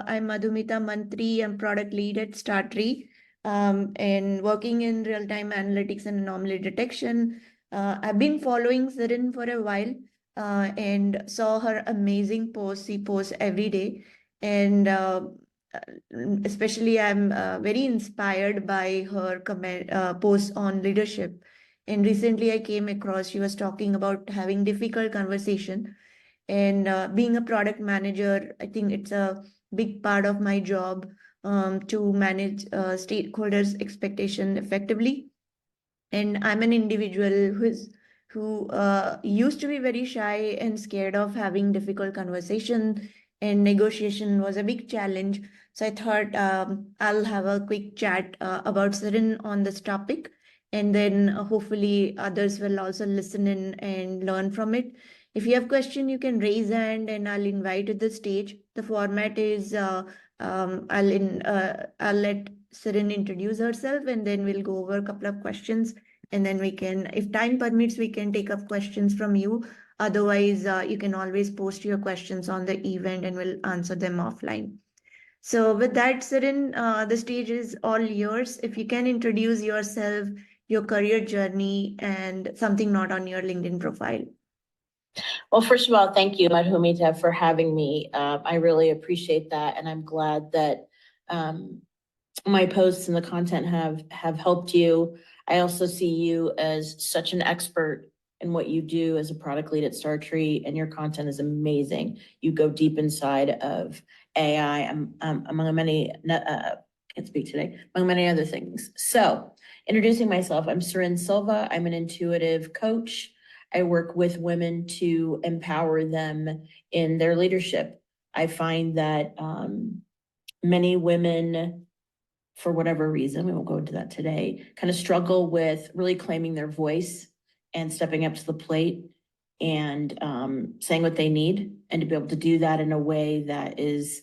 I'm Madhumita Mantri. I'm product lead at Startree, and working in real-time analytics and anomaly detection. I've been following Sirin for a while, and saw her amazing posts. She posts every day, and especially I'm very inspired by her comment posts on leadership. And recently, I came across she was talking about having difficult conversation, and being a product manager, I think it's a big part of my job, to manage stakeholders' expectation effectively. And I'm an individual who used to be very shy and scared of having difficult conversation, and negotiation was a big challenge. So I thought I'll have a quick chat about Sirin on this topic, and then hopefully others will also listen in and learn from it. If you have question, you can raise hand and I'll invite to the stage. The format is I'll let Sirin introduce herself, and then we'll go over a couple of questions, and then we can, if time permits, we can take up questions from you. Otherwise, you can always post your questions on the event and we'll answer them offline. So with that, Sirin, the stage is all yours. If you can introduce yourself, your career journey, and something not on your LinkedIn profile. Well, first of all, thank you, Madhumita, for having me. I really appreciate that, and I'm glad that my posts and the content have helped you. I also see you as such an expert in what you do as a product lead at Startree, and your content is amazing. You go deep inside of AI, among many, can't speak today, among many other things. So, introducing myself, I'm Sirin Silva. I'm an intuitive coach. I work with women to empower them in their leadership. I find that many women, for whatever reason, we won't go into that today, kind of struggle with really claiming their voice and stepping up to the plate and saying what they need, and to be able to do that in a way that is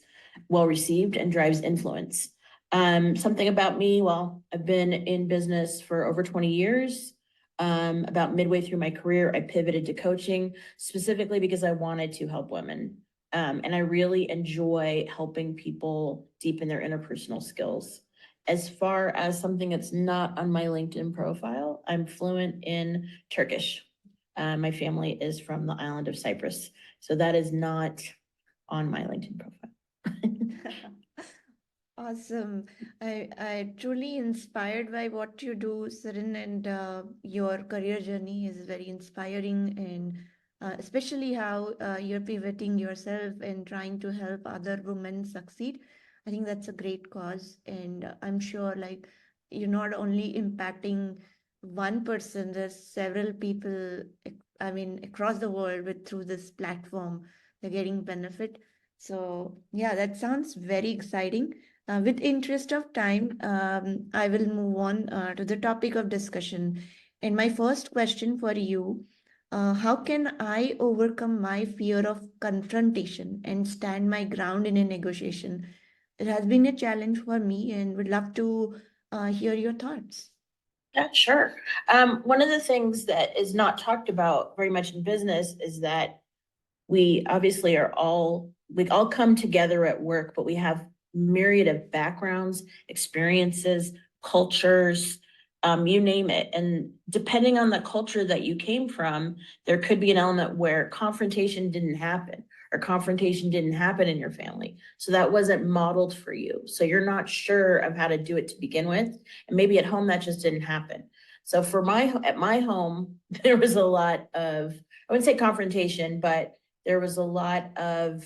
well received and drives influence. Something about me, well, I've been in business for over 20 years. About midway through my career, I pivoted to coaching, specifically because I wanted to help women. And I really enjoy helping people deepen their interpersonal skills. As far as something that's not on my LinkedIn profile, I'm fluent in Turkish. My family is from the island of Cyprus, so that is not on my LinkedIn profile. Awesome. I truly inspired by what you do, Sirin, and your career journey is very inspiring, and especially how you're pivoting yourself and trying to help other women succeed. I think that's a great cause, and I'm sure like you're not only impacting one person, there's several people, I mean, across the world with through this platform, they're getting benefit. So yeah, that sounds very exciting. With interest of time, I will move on to the topic of discussion. And my first question for you, how can I overcome my fear of confrontation and stand my ground in a negotiation? It has been a challenge for me and would love to hear your thoughts. Yeah, sure. One of the things that is not talked about very much in business is that we obviously we all come together at work, but we have myriad of backgrounds, experiences, cultures, you name it. And depending on the culture that you came from, there could be an element where confrontation didn't happen, or confrontation didn't happen in your family. So that wasn't modeled for you. So you're not sure of how to do it to begin with. And maybe at home that just didn't happen. So at my home, there was a lot of, I wouldn't say confrontation, but there was a lot of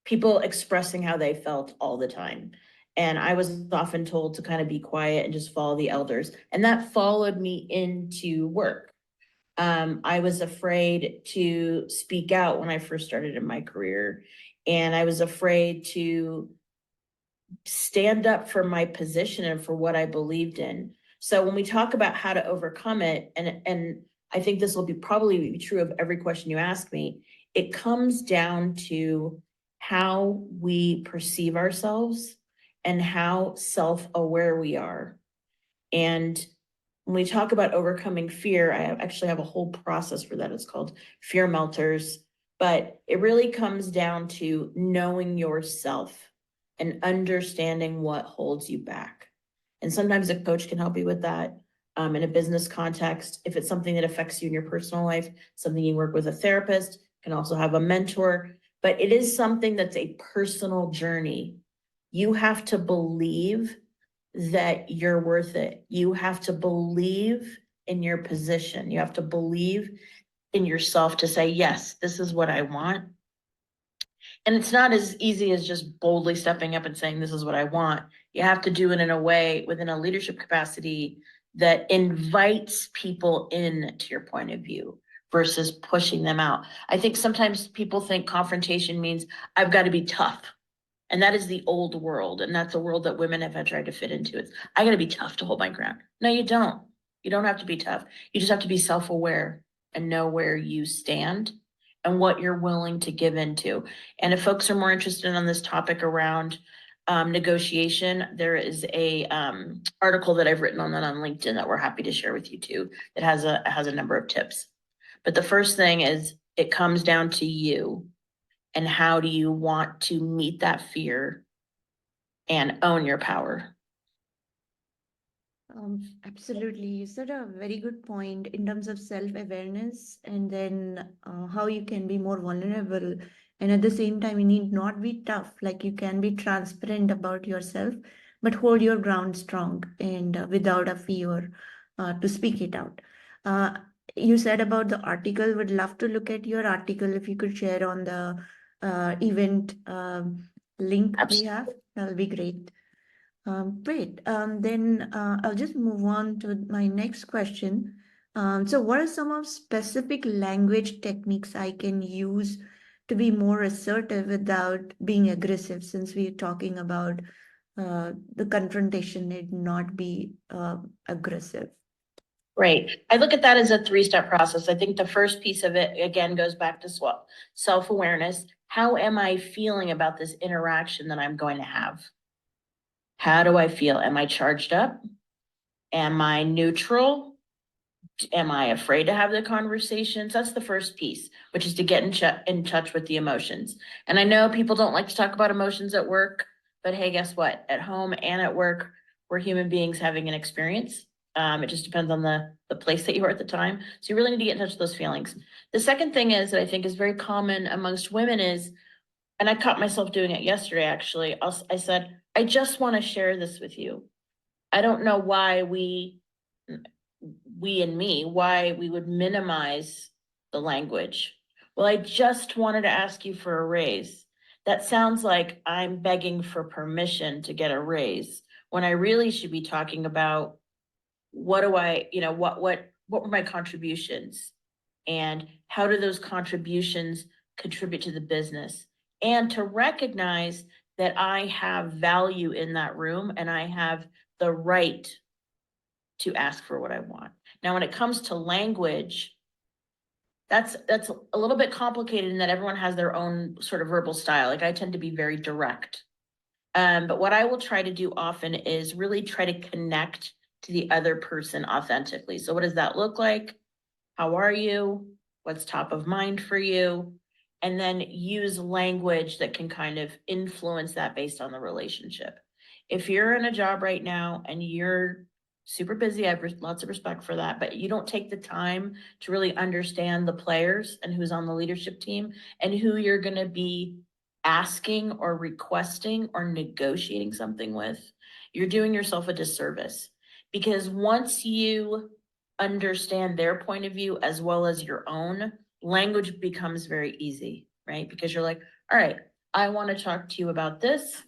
people expressing how they felt all the time. And I was often told to kind of be quiet and just follow the elders. And that followed me into work. I was afraid to speak out when I first started in my career. And I was afraid to stand up for my position and for what I believed in. So when we talk about how to overcome it, and I think this will probably be true of every question you ask me, it comes down to how we perceive ourselves and how self-aware we are. And when we talk about overcoming fear, I actually have a whole process for that. It's called Fear Melters. But it really comes down to knowing yourself and understanding what holds you back. And sometimes a coach can help you with that. In a business context, if it's something that affects you in your personal life, something you work with a therapist, can also have a mentor, but it is something that's a personal journey. You have to believe that you're worth it. You have to believe in your position. You have to believe in yourself to say, yes, this is what I want. And it's not as easy as just boldly stepping up and saying, this is what I want. You have to do it in a way within a leadership capacity that invites people in to your point of view versus pushing them out. I think sometimes people think confrontation means I've got to be tough. And that is the old world. And that's a world that women have tried to fit into. It's, I got to be tough to hold my ground. No, you don't. You don't have to be tough. You just have to be self-aware and know where you stand and what you're willing to give into. And if folks are more interested on this topic around negotiation, there is a article that I've written on that on LinkedIn that we're happy to share with you too. That has a number of tips. But the first thing is it comes down to you and how do you want to meet that fear and own your power. Absolutely. You said a very good point in terms of self-awareness and then how you can be more vulnerable. And at the same time, you need not be tough. Like you can be transparent about yourself, but hold your ground strong and without a fear to speak it out. Uh, you said about the article, would love to look at your article if you could share on the event link we have. That'll be great. Great. Then I'll just move on to my next question. So, what are some of specific language techniques I can use to be more assertive without being aggressive? Since we're talking about the confrontation, need not be aggressive. Right. I look at that as a three-step process. I think the first piece of it, again, goes back to self-awareness. How am I feeling about this interaction that I'm going to have? How do I feel? Am I charged up? Am I neutral? Am I afraid to have the conversations? That's the first piece, which is to get in touch with the emotions. And I know people don't like to talk about emotions at work, but hey, guess what? At home and at work, we're human beings having an experience. It just depends on the place that you are at the time. So you really need to get in touch with those feelings. The second thing is that I think is very common amongst women is, and I caught myself doing it yesterday, actually. I said, I just want to share this with you. I don't know why why we would minimize the language. Well, I just wanted to ask you for a raise. That sounds like I'm begging for permission to get a raise when I really should be talking about what do I, what were my contributions and how do those contributions contribute to the business? And to recognize that I have value in that room and I have the right to ask for what I want. Now, when it comes to language, that's a little bit complicated in that everyone has their own sort of verbal style. Like I tend to be very direct. But what I will try to do often is really try to connect to the other person authentically. So what does that look like? How are you? What's top of mind for you? And then use language that can kind of influence that based on the relationship. If you're in a job right now and you're super busy, I have lots of respect for that, but you don't take the time to really understand the players and who's on the leadership team and who you're going to be asking or requesting or negotiating something with, you're doing yourself a disservice. Because once you understand their point of view as well as your own, language becomes very easy, right? Because you're like, all right, I want to talk to you about this.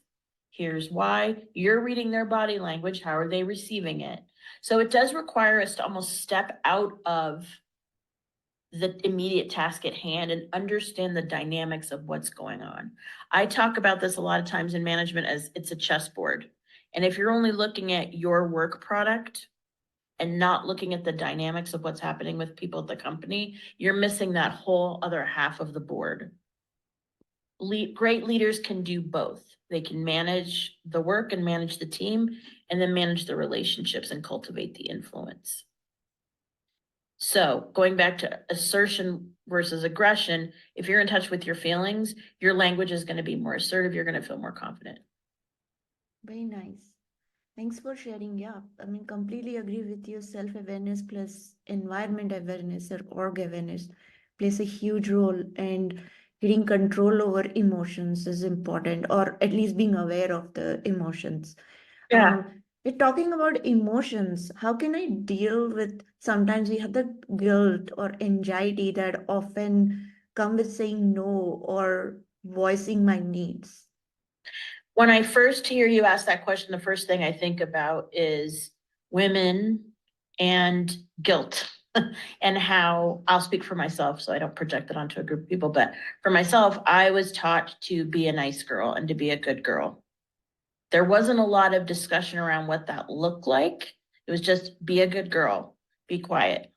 Here's why. You're reading their body language. How are they receiving it? So it does require us to almost step out of the immediate task at hand and understand the dynamics of what's going on. I talk about this a lot of times in management as it's a chessboard. And if you're only looking at your work product and not looking at the dynamics of what's happening with people at the company, you're missing that whole other half of the board. Great leaders can do both. They can manage the work and manage the team, and then manage the relationships and cultivate the influence. So going back to assertion versus aggression, if you're in touch with your feelings, your language is going to be more assertive. You're going to feel more confident. Very nice. Thanks for sharing. Yeah, I mean, completely agree with you. Self-awareness plus environment awareness or org awareness plays a huge role, and getting control over emotions is important, or at least being aware of the emotions. Yeah. We're talking about emotions. How can I deal with sometimes we have the guilt or anxiety that often come with saying no or voicing my needs? When I first hear you ask that question, the first thing I think about is women and guilt and how I'll speak for myself so I don't project it onto a group of people. But for myself, I was taught to be a nice girl and to be a good girl. There wasn't a lot of discussion around what that looked like. It was just be a good girl, be quiet,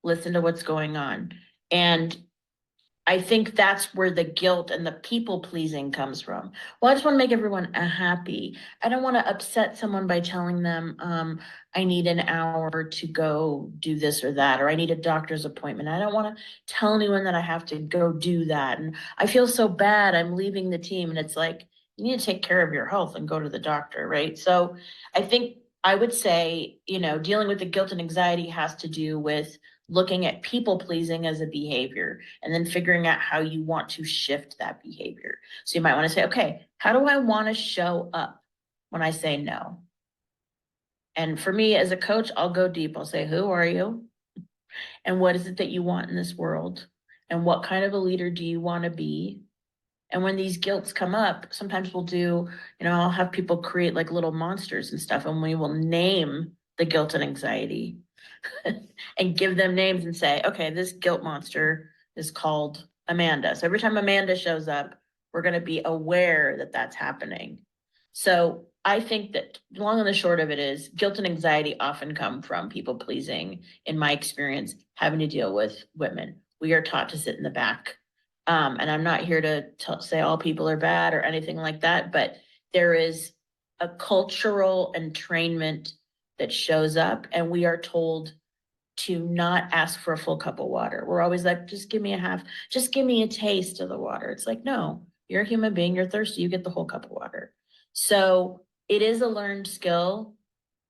listen to what's going on. And I think that's where the guilt and the people pleasing comes from. Well, I just want to make everyone happy. I don't want to upset someone by telling them, I need an hour to go do this or that, or I need a doctor's appointment. I don't want to tell anyone that I have to go do that. And I feel so bad. I'm leaving the team. And it's like, you need to take care of your health and go to the doctor, right? So I think I would say, dealing with the guilt and anxiety has to do with looking at people pleasing as a behavior and then figuring out how you want to shift that behavior. So you might want to say, okay, how do I want to show up when I say no? And for me as a coach, I'll go deep. I'll say, who are you? And what is it that you want in this world? And what kind of a leader do you want to be? And when these guilts come up, sometimes we'll do, I'll have people create like little monsters and stuff, and we will name the guilt and anxiety and give them names and say, okay, this guilt monster is called Amanda. So every time Amanda shows up, we're going to be aware that that's happening. So I think that long and the short of it is guilt and anxiety often come from people pleasing, in my experience, having to deal with women. We are taught to sit in the back. And I'm not here to say all people are bad or anything like that, but there is a cultural entrainment that shows up, and we are told to not ask for a full cup of water. We're always like, just give me a half, just give me a taste of the water. It's like, no, you're a human being, you're thirsty, you get the whole cup of water. So it is a learned skill.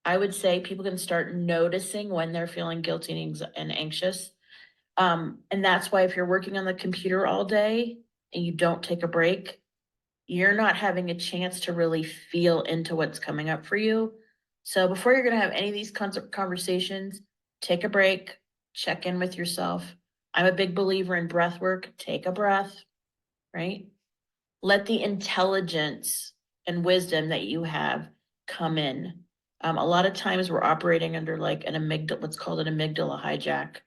I would say people can start noticing when they're feeling guilty and anxious. And that's why if you're working on the computer all day and you don't take a break, you're not having a chance to really feel into what's coming up for you. So before you're going to have any of these conversations, take a break, check in with yourself. I'm a big believer in breath work. Take a breath, right? Let the intelligence and wisdom that you have come in. A lot of times we're operating under like an amygdala, let's call it an amygdala hijack,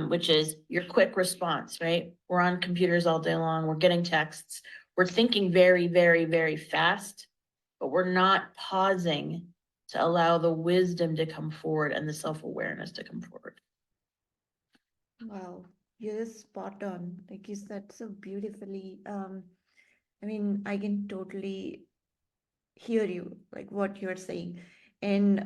which is your quick response, right? We're on computers all day long. We're getting texts. We're thinking very, very, very fast, but we're not pausing to allow the wisdom to come forward and the self-awareness to come forward. Wow, you're spot on. Like you said so beautifully. I mean, I can totally hear you, like what you're saying. And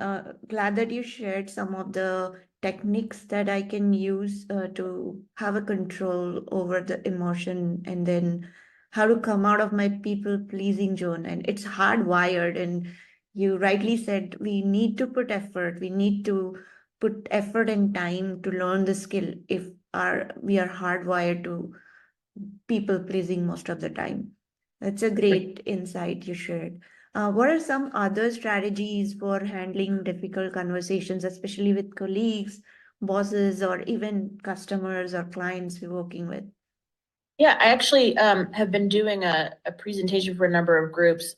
glad that you shared some of the techniques that I can use to have a control over the emotion and then how to come out of my people pleasing zone. And it's hardwired. And you rightly said we need to put effort, we need to put effort and time to learn the skill if we are hardwired to people pleasing most of the time. That's a great insight you shared. What are some other strategies for handling difficult conversations, especially with colleagues, bosses, or even customers or clients we're working with? Yeah, I actually have been doing a presentation for a number of groups,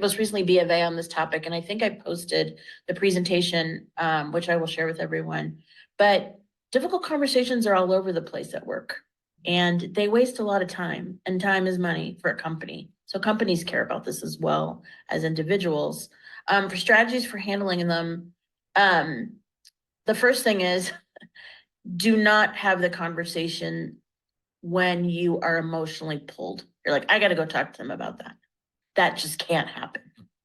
most recently B of A on this topic, and I think I posted the presentation, which I will share with everyone. But difficult conversations are all over the place at work, and they waste a lot of time, and time is money for a company. So companies care about this as well as individuals. For strategies for handling them, um, the first thing is do not have the conversation when you are emotionally pulled. You're like, I got to go talk to them about that. That just can't happen,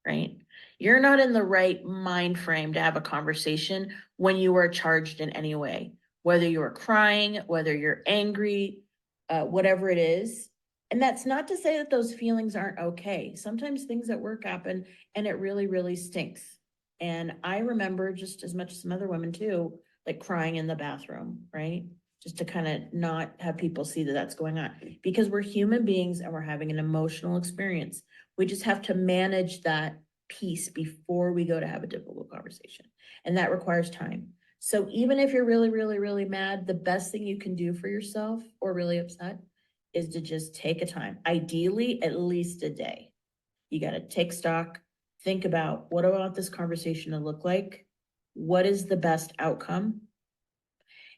right? You're not in the right mind frame to have a conversation when you are charged in any way, whether you're crying, whether you're angry, whatever it is. And that's not to say that those feelings aren't okay. Sometimes things at work happen and it really, really stinks. And I remember, just as much as some other women too, like crying in the bathroom, right? Just to kind of not have people see that that's going on, because we're human beings and we're having an emotional experience. We just have to manage that piece before we go to have a difficult conversation. And that requires time. So even if you're really, really, really mad, the best thing you can do for yourself, or really upset, is to just take a time, ideally at least a day. You got to take stock, think about, what do I want this conversation to look like? What is the best outcome?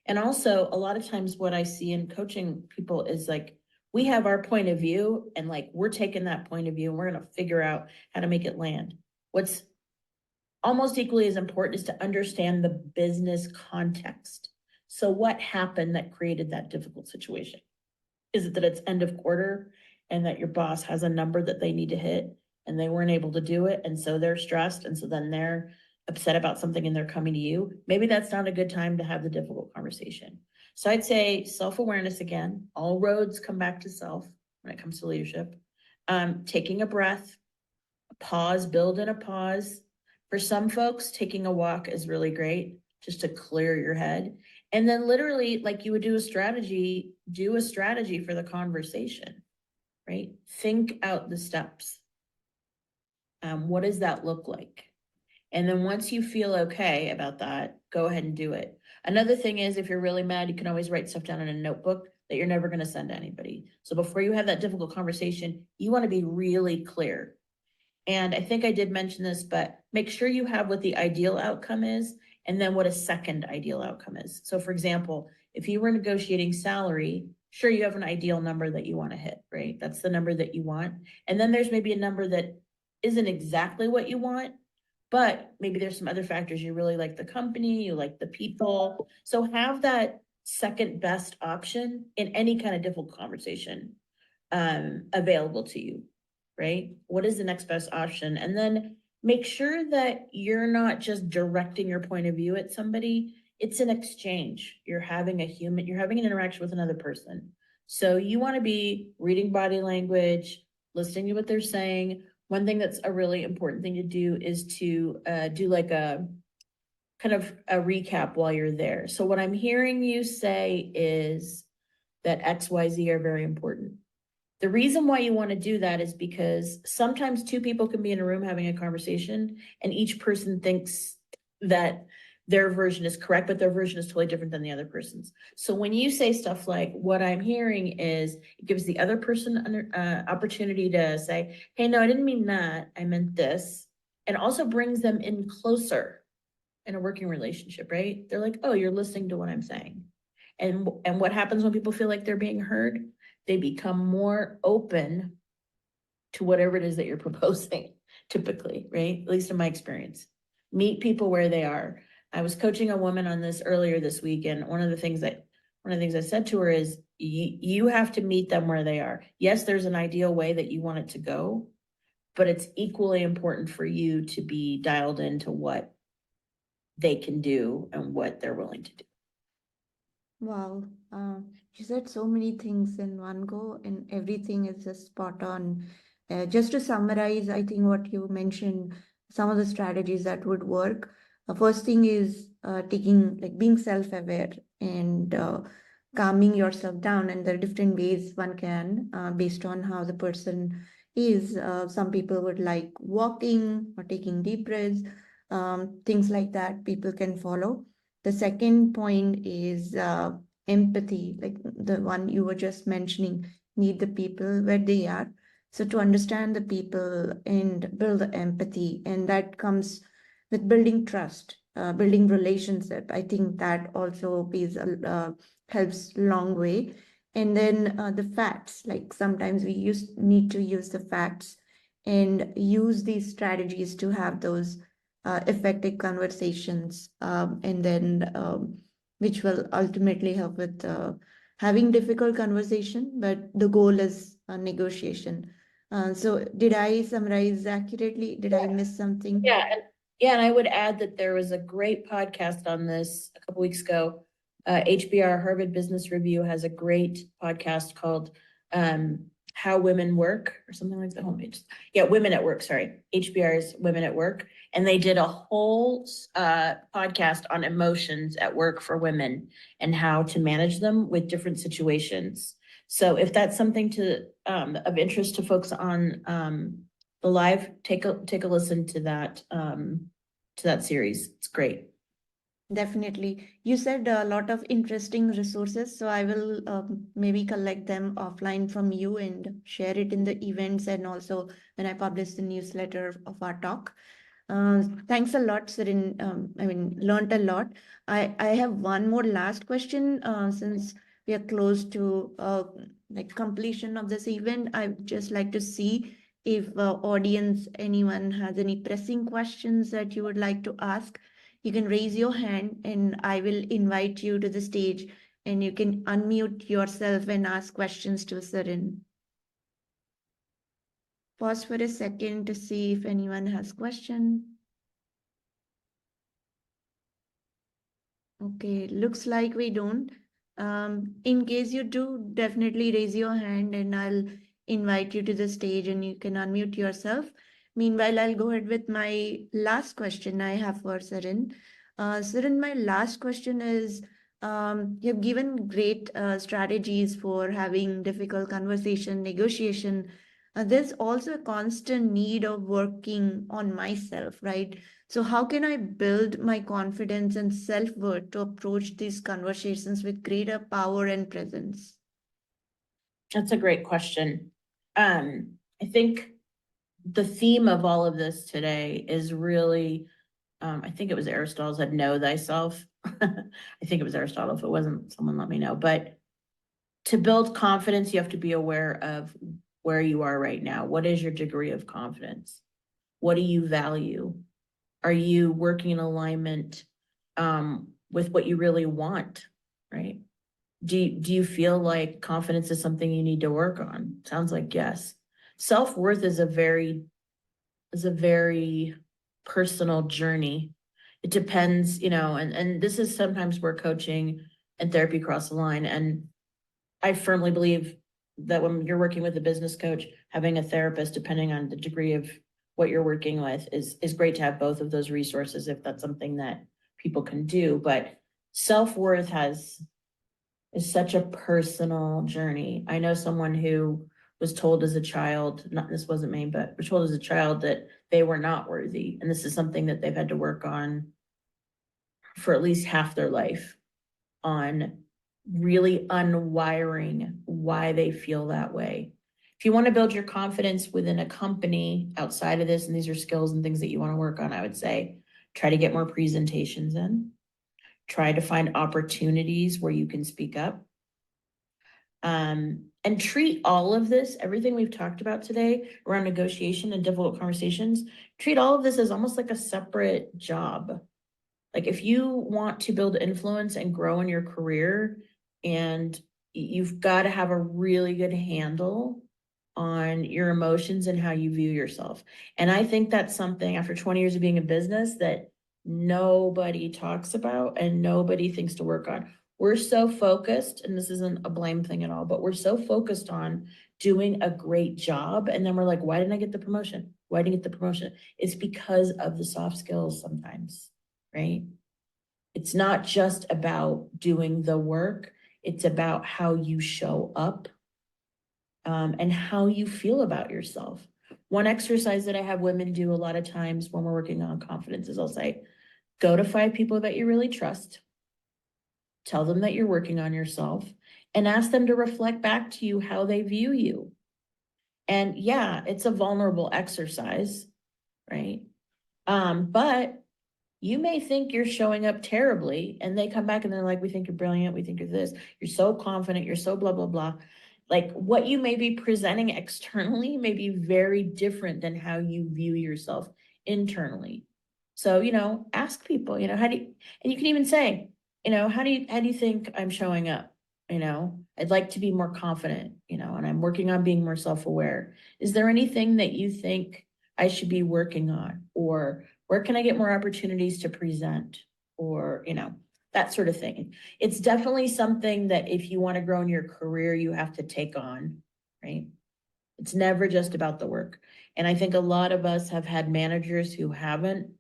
And also, a lot of times what I see in coaching people is like, we have our point of view and like we're taking that point of view and we're going to figure out how to make it land. What's almost equally as important is to understand the business context. So what happened that created that difficult situation? Is it that it's end of quarter and that your boss has a number that they need to hit and they weren't able to do it, and so they're stressed, and so then they're upset about something and they're coming to you? Maybe that's not a good time to have the difficult conversation. So I'd say self-awareness again. All roads come back to self when it comes to leadership. Taking a breath, a pause, build in a pause. For some folks, taking a walk is really great just to clear your head. And then literally, like you would do a strategy, for the conversation, right? Think out the steps. What does that look like? And then once you feel okay about that, go ahead and do it. Another thing is, if you're really mad, you can always write stuff down in a notebook that you're never going to send to anybody. So before you have that difficult conversation, you want to be really clear. And I think I did mention this, but make sure you have what the ideal outcome is and then what a second ideal outcome is. So for example, if you were negotiating salary, sure, you have an ideal number that you want to hit, right? That's the number that you want. And then there's maybe a number that isn't exactly what you want, but maybe there's some other factors. You really like the company, you like the people. So have that second best option in any kind of difficult conversation available to you, right? What is the next best option? And then make sure that you're not just directing your point of view at somebody. It's an exchange. You're having an interaction with another person. So you want to be reading body language, listening to what they're saying. One thing that's a really important thing to do is to do like a kind of a recap while you're there. So what I'm hearing you say is that XYZ are very important. The reason why you want to do that is because sometimes two people can be in a room having a conversation and each person thinks that their version is correct, but their version is totally different than the other person's. So when you say stuff like, what I'm hearing is, it gives the other person an opportunity to say, hey, no, I didn't mean that, I meant this. And also brings them in closer in a working relationship, right? They're like, oh, you're listening to what I'm saying. And what happens when people feel like they're being heard? They become more open to whatever it is that you're proposing, typically, right? At least in my experience. Meet people where they are. I was coaching a woman on this earlier this week, and one of the things I said to her is, you have to meet them where they are. Yes, there's an ideal way that you want it to go, but it's equally important for you to be dialed into what they can do and what they're willing to do. Wow, you said so many things in one go, and everything is just spot on. Just to summarize, I think what you mentioned, some of the strategies that would work. First thing is taking, like, being self-aware and calming yourself down. And there are different ways one can, based on how the person is. Some people would like walking or taking deep breaths, things like that. People can follow. The second point is empathy, like the one you were just mentioning, meet the people where they are. So to understand the people and build the empathy, and that comes with building trust, building relationship. I think that also helps long way. And then the facts, like sometimes need to use the facts and use these strategies to have those effective conversations, and then which will ultimately help with having difficult conversation, but the goal is negotiation. So did I summarize accurately? Did I miss something? Yeah, and I would add that there was a great podcast on this a couple weeks ago. HBR, Harvard Business Review, has a great podcast called How Women Work or something like that homepage. Yeah, Women at Work, sorry. HBR's Women at Work. And they did a whole podcast on emotions at work for women and how to manage them with different situations. So if that's something of interest to folks on the live, take a listen to that series. It's great. Definitely. You said a lot of interesting resources, so I will maybe collect them offline from you and share it in the events and also when I publish the newsletter of our talk. Thanks a lot, Sirin. I mean, learned a lot. I have one more last question. Since we are close to like completion of this event, I would just like to see if audience, anyone has any pressing questions that you would like to ask. You can raise your hand and I will invite you to the stage and you can unmute yourself and ask questions to Sirin. Pause for a second to see if anyone has question. Okay, looks like we don't. In case you do, definitely raise your hand and I'll invite you to the stage and you can unmute yourself. Meanwhile, I'll go ahead with my last question I have for Sarin. Sarin, my last question is, you've given great strategies for having difficult conversation, negotiation. There's also a constant need of working on myself, right? So, how can I build my confidence and self worth to approach these conversations with greater power and presence? That's a great question. I think the theme of all of this today is really, I think it was Aristotle said, know thyself. I think it was Aristotle. If it wasn't, someone let me know. But to build confidence, you have to be aware of where you are right now. What is your degree of confidence? What do you value? Are you working in alignment with what you really want, right? Do you feel like confidence is something you need to work on? Sounds like yes. Self-worth is a very personal journey. It depends, and this is sometimes where coaching and therapy cross the line. And I firmly believe that when you're working with a business coach, having a therapist, depending on the degree of what you're working with, is great to have both of those resources if that's something that people can do. But self-worth is such a personal journey. I know someone who was told as a child, not this wasn't me, but was told as a child that they were not worthy. And this is something that they've had to work on for at least half their life, on really unwiring why they feel that way. If you want to build your confidence within a company outside of this, and these are skills and things that you want to work on, I would say try to get more presentations in, try to find opportunities where you can speak up. And treat all of this, everything we've talked about today around negotiation and difficult conversations, treat all of this as almost like a separate job. Like if you want to build influence and grow in your career, and you've got to have a really good handle on your emotions and how you view yourself. And I think that's something after 20 years of being in business that nobody talks about and nobody thinks to work on. We're so focused, and this isn't a blame thing at all, but we're so focused on doing a great job. And then we're like, why didn't I get the promotion? Why didn't I get the promotion? It's because of the soft skills sometimes, right? It's not just about doing the work, it's about how you show up and how you feel about yourself. One exercise that I have women do a lot of times when we're working on confidence is I'll say, go to 5 people that you really trust, tell them that you're working on yourself, and ask them to reflect back to you how they view you. And yeah, it's a vulnerable exercise, right? But you may think you're showing up terribly, and they come back and they're like, we think you're brilliant, we think you're this, you're so confident, you're so blah, blah, blah. Like what you may be presenting externally may be very different than how you view yourself internally. So, ask people, how do you, and you can even say, how do you think I'm showing up? I'd like to be more confident, and I'm working on being more self-aware. Is there anything that you think I should be working on? Or where can I get more opportunities to present? Or, that sort of thing. It's definitely something that if you want to grow in your career, you have to take on, right? It's never just about the work. And I think a lot of us have had managers who haven't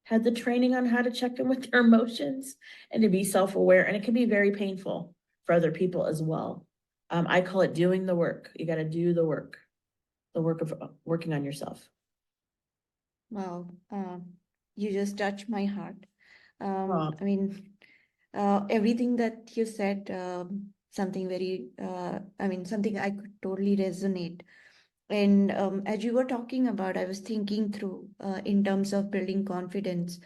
had the training on how to check in with their emotions and to be self-aware. And it can be very painful for other people as well. I call it doing the work. You got to do the work of working on yourself. Wow, you just touched my heart. Oh, I mean, everything that you said, something very, I mean, something I could totally resonate. And as you were talking about, I was thinking through in terms of building confidence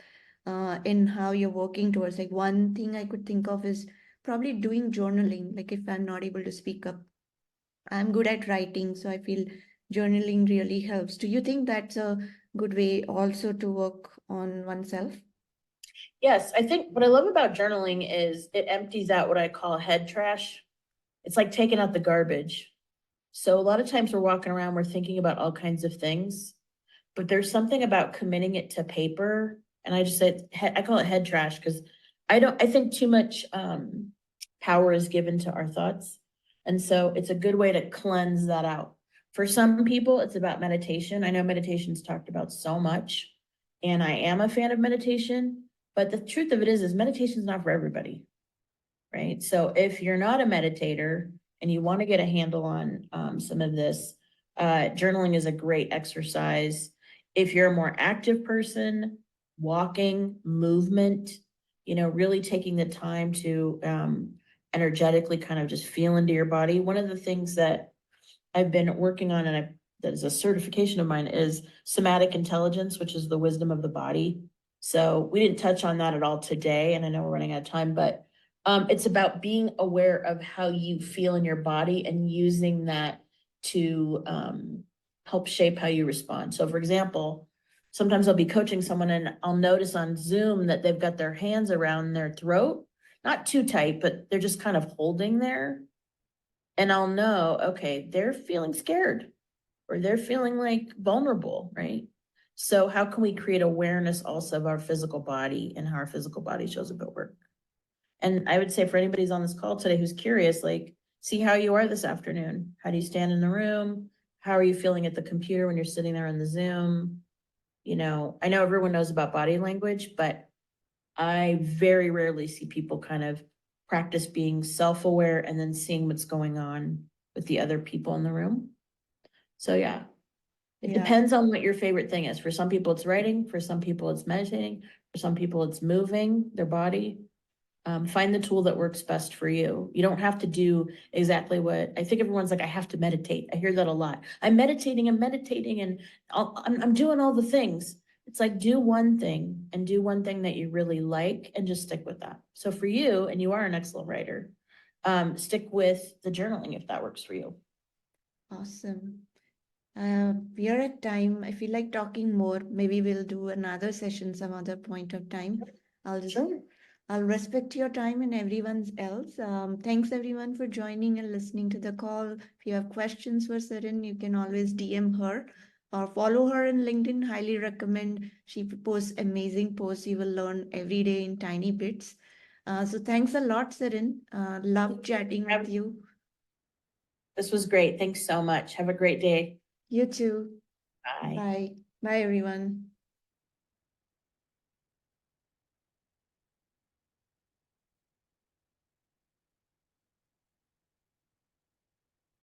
in how you're working towards. Like one thing I could think of is probably doing journaling. Like if I'm not able to speak up, I'm good at writing, so I feel journaling really helps. Do you think that's a good way also to work on oneself? yes. I think what I love about journaling is it empties out what I call head trash. It's like taking out the garbage. So a lot of times we're walking around, we're thinking about all kinds of things, but there's something about committing it to paper. And I just said, I call it head trash because I think too much power is given to our thoughts. And so it's a good way to cleanse that out. For some people, it's about meditation. I know meditation's talked about so much, and I am a fan of meditation, but the truth of it is meditation's not for everybody, right? So if you're not a meditator and you want to get a handle on some of this, journaling is a great exercise. If you're a more active person, walking, movement, really taking the time to energetically kind of just feel into your body. One of the things that I've been working on, and that is a certification of mine, is somatic intelligence, which is the wisdom of the body. So we didn't touch on that at all today, and I know we're running out of time, but it's about being aware of how you feel in your body and using that to help shape how you respond. So, for example, sometimes I'll be coaching someone and I'll notice on Zoom that they've got their hands around their throat, not too tight, but they're just kind of holding there. And I'll know, okay, they're feeling scared or they're feeling like vulnerable, right? So how can we create awareness also of our physical body and how our physical body shows up at work? And I would say for anybody who's on this call today who's curious, like, see how you are this afternoon. How do you stand in the room? How are you feeling at the computer when you're sitting there in the Zoom? I know everyone knows about body language, but I very rarely see people kind of practice being self-aware and then seeing what's going on with the other people in the room. So yeah, it Yeah. depends on what your favorite thing is. For some people, it's writing. For some people, it's meditating. For some people, it's moving their body. Find the tool that works best for you. You don't have to do exactly what I think everyone's like, I have to meditate. I hear that a lot. I'm meditating and I'm doing all the things. It's like do one thing and do one thing that you really like and just stick with that. So for you, and you are an excellent writer, stick with the journaling if that works for you. Awesome. We are at time. I feel like talking more. Maybe we'll do another session some other point of time. I'll just Sure. I'll respect your time and everyone's else. Thanks everyone for joining and listening to the call. If you have questions for Sarin, you can always DM her or follow her on LinkedIn. Highly recommend. She posts amazing posts. You will learn every day in tiny bits. So thanks a lot, Sarin. Love chatting with you. This was great. Thanks so much. Have a great day. You too. Bye. Bye. Bye everyone.